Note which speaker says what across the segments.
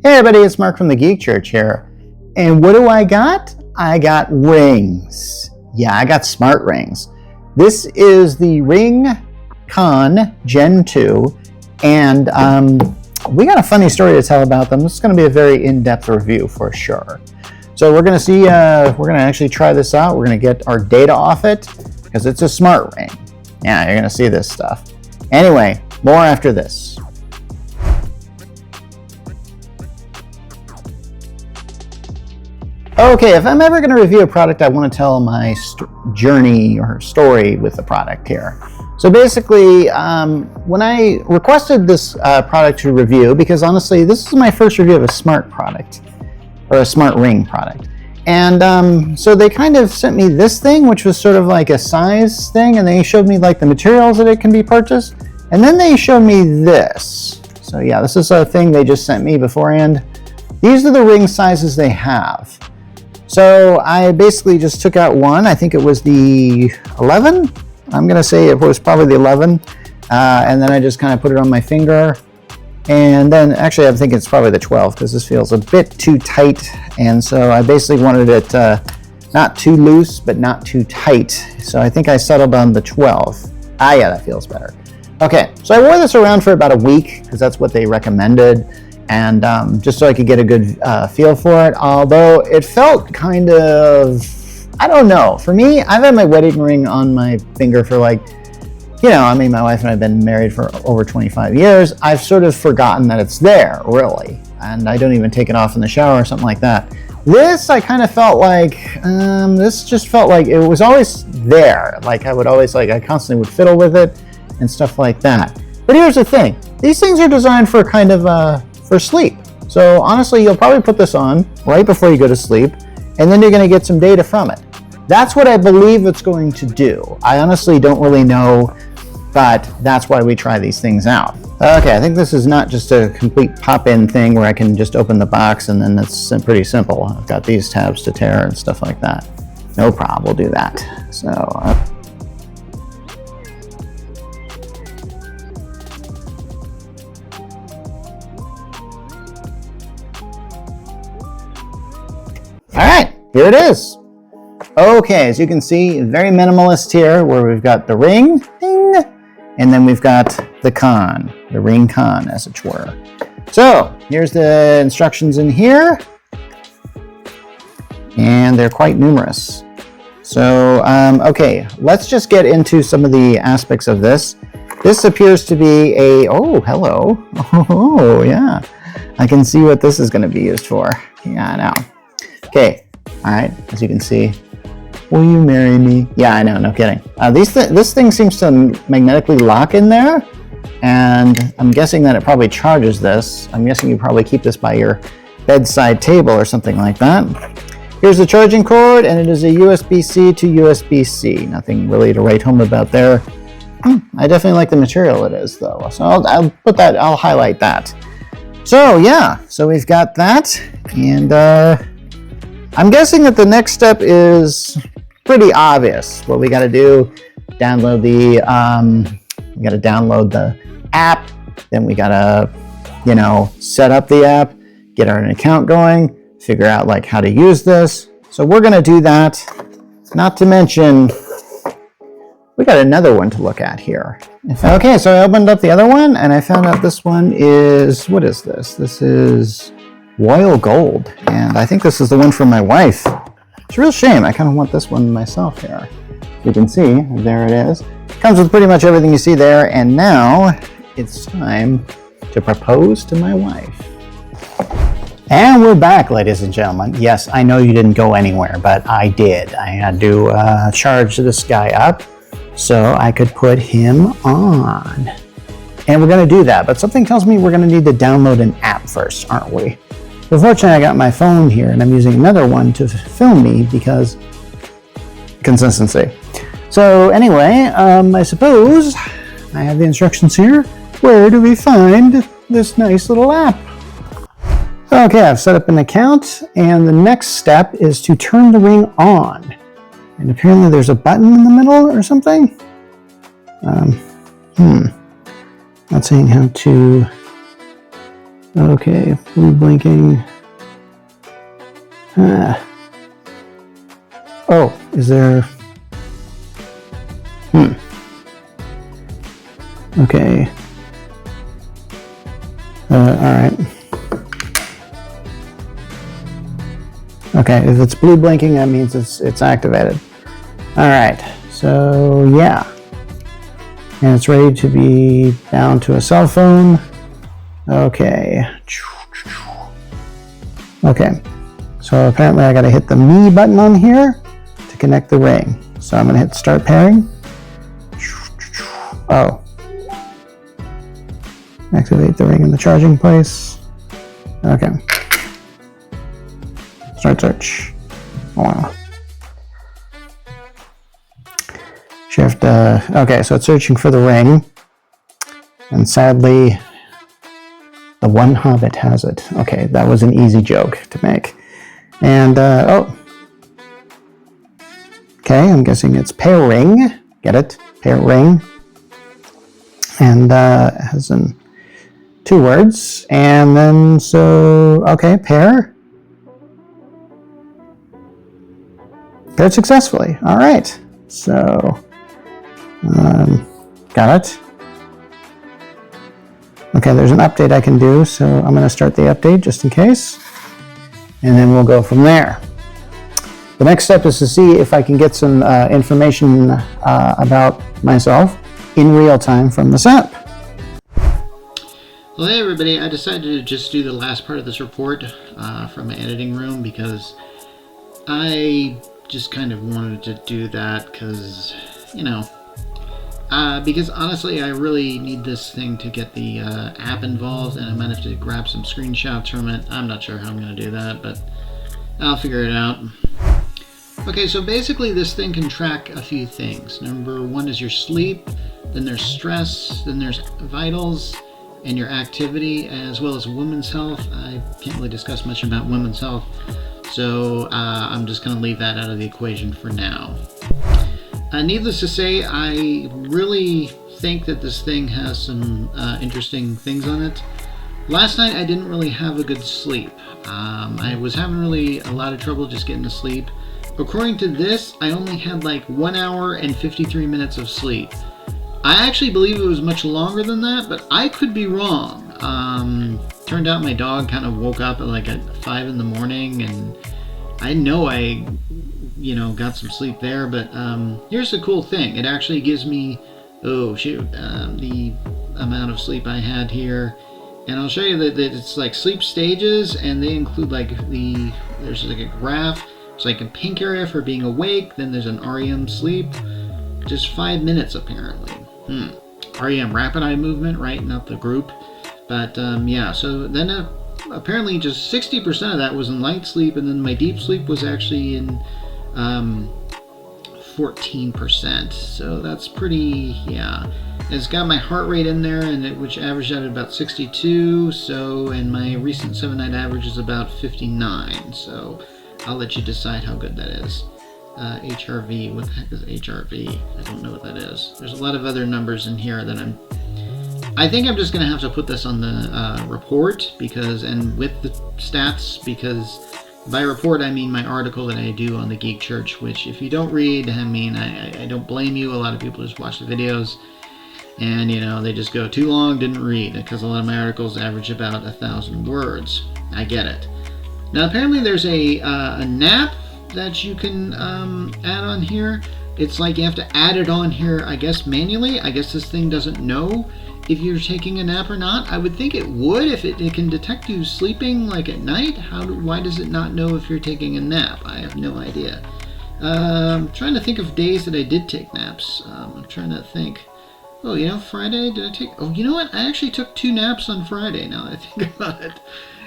Speaker 1: Hey everybody, it's Mark from the Geek Church here. And what do I got? I got rings. Yeah, I got smart rings. This is the Ringconn Gen 2, and we got a funny story to tell about them. This is going to be a very in-depth review for sure. So we're going to see, we're going to actually try this out. We're going to get our data off it, because it's a smart ring. Yeah, you're going to see this stuff. Anyway, more after this. Okay, if I'm ever going to review a product, I want to tell my journey or story with the product here. So basically, when I requested this product to review, because honestly, this is my first review of a smart product, or a smart ring product. And so they kind of sent me this thing, which was sort of like a size thing, and they showed me like the materials that it can be purchased. And then they showed me this. So yeah, this is a thing they just sent me beforehand. These are the ring sizes they have. So I basically just took out one. I think it was the 11. I'm going to say it was probably the 11. And then I just kind of put it on my finger. And then actually I think it's probably the 12 because this feels a bit too tight. And so I basically wanted it not too loose, but not too tight. So I think I settled on the 12. Ah, yeah, that feels better. Okay, so I wore this around for about a week because that's what they recommended. And just so I could get a good feel for it. Although it felt kind of, I don't know. For me, I've had my wedding ring on my finger for like, I mean, my wife and I have been married for over 25 years. I've sort of forgotten that it's there, really. And I don't even take it off in the shower or something like that. This, I kind of felt like, this just felt like it was always there. Like I constantly would fiddle with it and stuff like that. But here's the thing. These things are designed for kind of, for sleep. So honestly, you'll probably put this on right before you go to sleep, and then you're going to get some data from it. That's what I believe it's going to do. I honestly don't really know, but that's why we try these things out. Okay, I think this is not just a complete pop-in thing where I can just open the box and then it's pretty simple. I've got these tabs to tear and stuff like that. No problem, we'll do that. So. Alright, here it is. Okay, as you can see, very minimalist here, where we've got the ring, ding, and then we've got the Ringconn, as it were. So, here's the instructions in here, and they're quite numerous. So, okay, let's just get into some of the aspects of this. This appears to be a, oh, hello. Oh, yeah. I can see what this is going to be used for. Yeah, I know. Okay, all right, as you can see, will you marry me? Yeah, I know, no kidding. This thing seems to magnetically lock in there, and I'm guessing that it probably charges this. I'm guessing you probably keep this by your bedside table or something like that. Here's the charging cord, and it is a USB-C to USB-C. Nothing really to write home about there. I definitely like the material it is, though, so I'll highlight that. So, yeah, so we've got that, and I'm guessing that the next step is pretty obvious. What we got to do, download the app. Then we got to, set up the app, get our account going, figure out like how to use this. So we're going to do that. Not to mention, we got another one to look at here. Okay, so I opened up the other one and I found out this one is, what is this? This is Royal Gold, and I think this is the one for my wife. It's a real shame. I kind of want this one myself here. You can see, there it is. Comes with pretty much everything you see there, and now it's time to propose to my wife. And we're back, ladies and gentlemen. Yes, I know you didn't go anywhere, but I did. I had to charge this guy up so I could put him on. And we're going to do that, but something tells me we're going to need to download an app first, aren't we? Unfortunately, I got my phone here, and I'm using another one to film me because consistency. So anyway, I suppose I have the instructions here. Where do we find this nice little app? Okay, I've set up an account, and the next step is to turn the ring on. And apparently there's a button in the middle or something. Not saying how to Okay, blue blinking. Oh, is there... Okay. Alright. Okay, if it's blue blinking, that means it's activated. Alright, so yeah. And it's ready to be bound to a cell phone. Okay. Okay. So apparently I gotta hit the me button on here to connect the ring. So I'm gonna hit start pairing. Oh. Activate the ring in the charging place. Okay. Start search. Wow. Shift, okay, so it's searching for the ring. And sadly, the one hobbit has it. Okay, that was an easy joke to make. And, oh. Okay, I'm guessing it's pair ring. Get it? Pair ring. And, it has in 2 words. And then, so, okay, pair. Paired successfully. All right. So, got it. Okay, there's an update I can do, so I'm going to start the update just in case, and then we'll go from there. The next step is to see if I can get some information about myself in real time from this app.
Speaker 2: Well, hey everybody, I decided to just do the last part of this report from my editing room because I just kind of wanted to do that because, you know, because honestly I really need this thing to get the app involved, and I might have to grab some screenshots from it. I'm not sure how I'm going to do that, but I'll figure it out. Okay, so basically this thing can track a few things. Number 1 is your sleep, then there's stress, then there's vitals, and your activity, as well as women's health. I can't really discuss much about women's health, so I'm just going to leave that out of the equation for now. Needless to say, I really think that this thing has some interesting things on it. Last night I didn't really have a good sleep. I was having really a lot of trouble just getting to sleep. According to this, I only had like 1 hour and 53 minutes of sleep. I actually believe it was much longer than that, but I could be wrong. Turned out my dog kind of woke up at 5 in the morning, and I know I, got some sleep there, but here's the cool thing. It actually gives me, the amount of sleep I had here. And I'll show you that it's like sleep stages, and they include there's like a graph. It's like a pink area for being awake, then there's an REM sleep, just 5 minutes apparently. REM, rapid eye movement, right? Not the group. But yeah, so then apparently just 60% of that was in light sleep, and then my deep sleep was actually in 14%. So that's pretty, yeah. It's got my heart rate in there, which averaged out at about 62. So, and my recent 7-night average is about 59. So I'll let you decide how good that is. HRV, what the heck is HRV? I don't know what that is. There's a lot of other numbers in here that I think I'm just going to have to put this on the report, and with the stats, because by report I mean my article that I do on the Geek Church, which if you don't read, I don't blame you. A lot of people just watch the videos and, they just go too long, didn't read, because a lot of my articles average about 1,000 words. I get it. Now apparently there's a nap that you can add on here. It's like you have to add it on here, I guess, manually. I guess this thing doesn't know if you're taking a nap or not. I would think it would if it can detect you sleeping like at night. Why does it not know if you're taking a nap? I have no idea. I'm trying to think of days that I did take naps. I'm trying to think. Oh, Friday, did I take... Oh, you know what? I actually took 2 naps on Friday, now that I think about it.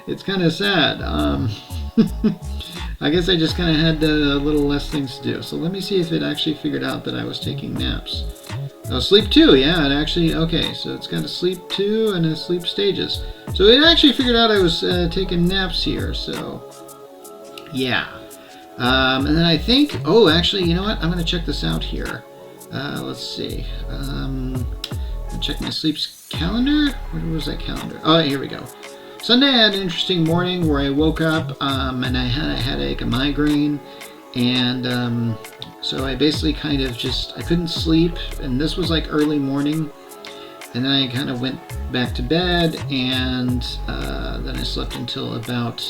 Speaker 2: It's kind of sad. I guess I just kind of had a little less things to do. So let me see if it actually figured out that I was taking naps. Oh, sleep 2, yeah, it actually, okay, so it's got a sleep 2 and a sleep stages. So it actually figured out I was taking naps here, so, yeah. And then I think, oh, actually, you know what, I'm going to check this out here. Let's see. I'll check my sleep calendar. Where was that calendar? Oh, here we go. Sunday I had an interesting morning where I woke up and I had a headache, a migraine, and so I basically kind of I couldn't sleep, and this was like early morning, and then I kind of went back to bed, and then I slept until about,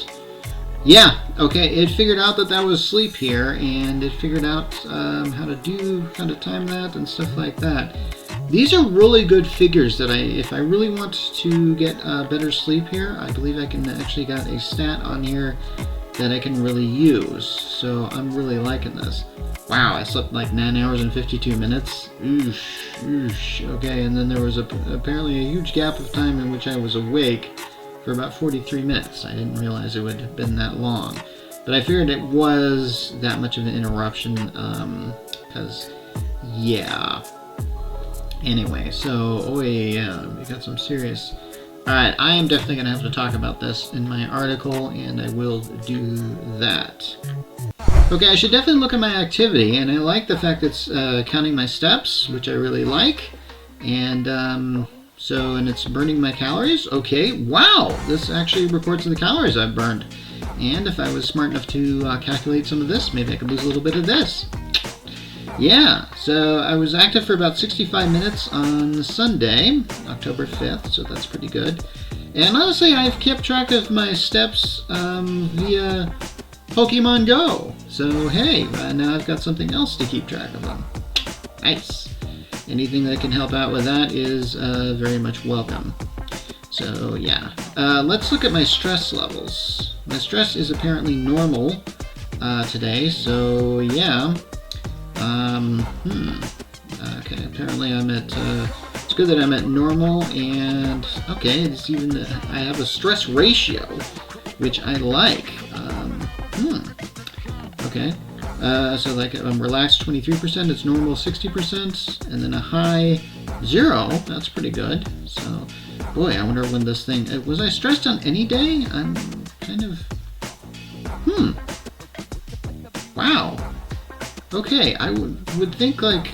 Speaker 2: it figured out that was sleep here, and it figured out how to time that and stuff like that. These are really good figures that if I really want to get better sleep here, I believe I can actually got a stat on here that I can really use. So I'm really liking this. Wow, I slept like 9 hours and 52 minutes. Oosh. Okay, and then there was apparently a huge gap of time in which I was awake for about 43 minutes. I didn't realize it would have been that long. But I figured it was that much of an interruption, because, yeah. Anyway, so, we got some serious... Alright, I am definitely going to have to talk about this in my article, and I will do that. Okay, I should definitely look at my activity, and I like the fact it's counting my steps, which I really like. And, and it's burning my calories. Okay, wow! This actually reports the calories I've burned. And if I was smart enough to calculate some of this, maybe I could lose a little bit of this. Yeah, so I was active for about 65 minutes on Sunday, October 5th, so that's pretty good. And honestly, I've kept track of my steps via Pokemon Go. So hey, now I've got something else to keep track of them. Nice. Anything that can help out with that is very much welcome. So yeah, let's look at my stress levels. My stress is apparently normal today, so yeah. Okay, apparently I'm at, it's good that I'm at normal, and, okay, it's even, I have a stress ratio, which I like. Okay, so like, I'm relaxed 23%, it's normal 60%, and then a high 0, that's pretty good. So, boy, I wonder when this thing, was I stressed on any day? I'm kind of, wow. Okay, I would think like,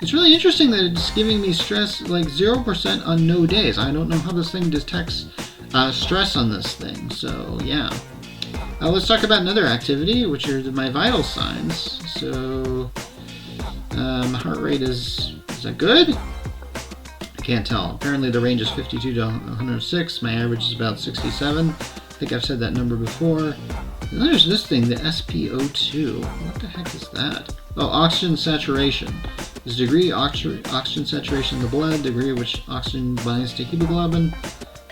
Speaker 2: it's really interesting that it's giving me stress like 0% on no days. I don't know how this thing detects stress on this thing, so yeah. Let's talk about another activity, which are my vital signs. So, my heart rate is that good? I can't tell. Apparently the range is 52 to 106. My average is about 67. I think I've said that number before. And there's this thing, the SpO2. What the heck is that? Oh, oxygen saturation. This degree oxygen saturation in the blood, degree at which oxygen binds to hemoglobin.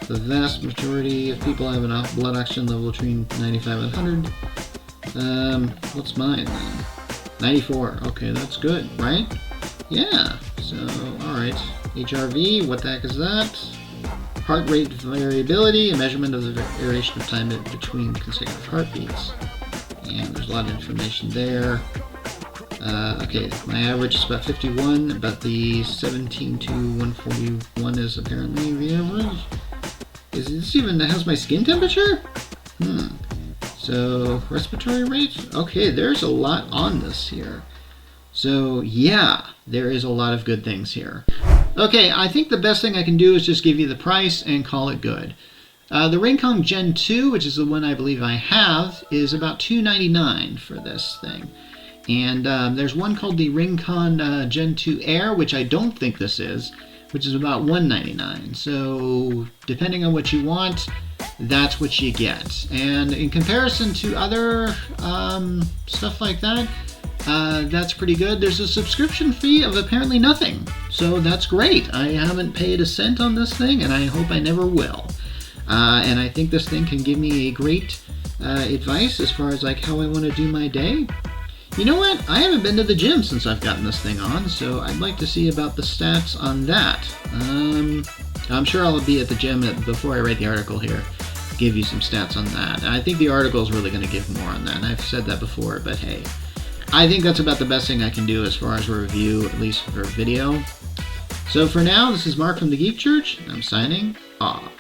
Speaker 2: The vast majority of people have a blood oxygen level between 95 and 100. What's mine then? 94. Okay, that's good, right? Yeah. So, alright. HRV, what the heck is that? Heart rate variability, a measurement of the variation of time between consecutive heartbeats. And there's a lot of information there. Okay, my average is about 51, but the 17 to 141 is apparently the average. Is this even, how's my skin temperature? So, respiratory rate? Okay, there's a lot on this here. So, yeah, there is a lot of good things here. Okay, I think the best thing I can do is just give you the price and call it good. The Ringconn Gen 2, which is the one I believe I have, is about $299 for this thing. And there's one called the Ringconn Gen 2 Air, which I don't think this is, which is about $199. So depending on what you want, that's what you get. And in comparison to other stuff like that, that's pretty good. There's a subscription fee of apparently nothing. So that's great. I haven't paid a cent on this thing, and I hope I never will. And I think this thing can give me a great advice as far as like how I want to do my day. You know what? I haven't been to the gym since I've gotten this thing on, so I'd like to see about the stats on that. I'm sure I'll be at the gym before I write the article here, give you some stats on that. I think the article is really going to give more on that, and I've said that before, but hey. I think that's about the best thing I can do as far as a review, at least for video. So for now, this is Mark from the Geek Church, and I'm signing off.